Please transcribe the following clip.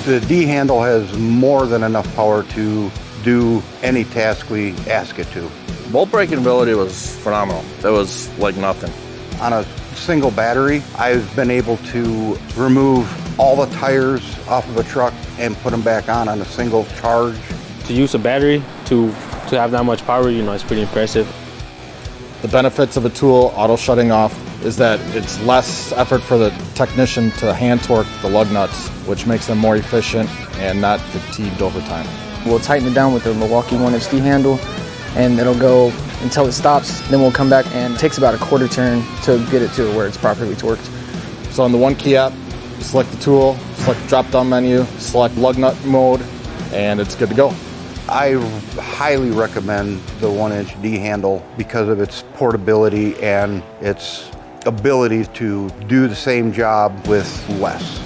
The D handle has more than enough power to do any task we ask it to. Bolt breaking ability was phenomenal. It was like nothing. On a single battery, I've been able to remove all the tires off of a truck and put them back on a single charge. To use a battery to have that much power, you know, it's pretty impressive. The benefits of a tool auto shutting off is that it's less effort for the technician to hand torque the lug nuts, which makes them more efficient and not fatigued over time. We'll tighten it down with the Milwaukee 1-inch D handle, and it'll go until it stops. Then we'll come back, and it takes about a quarter turn to get it to where it's properly torqued. So on the One Key app, select the tool, select the drop-down menu, select Lug Nut Mode, and it's good to go. I highly recommend the 1-inch D handle because of its portability and its ability to do the same job with less.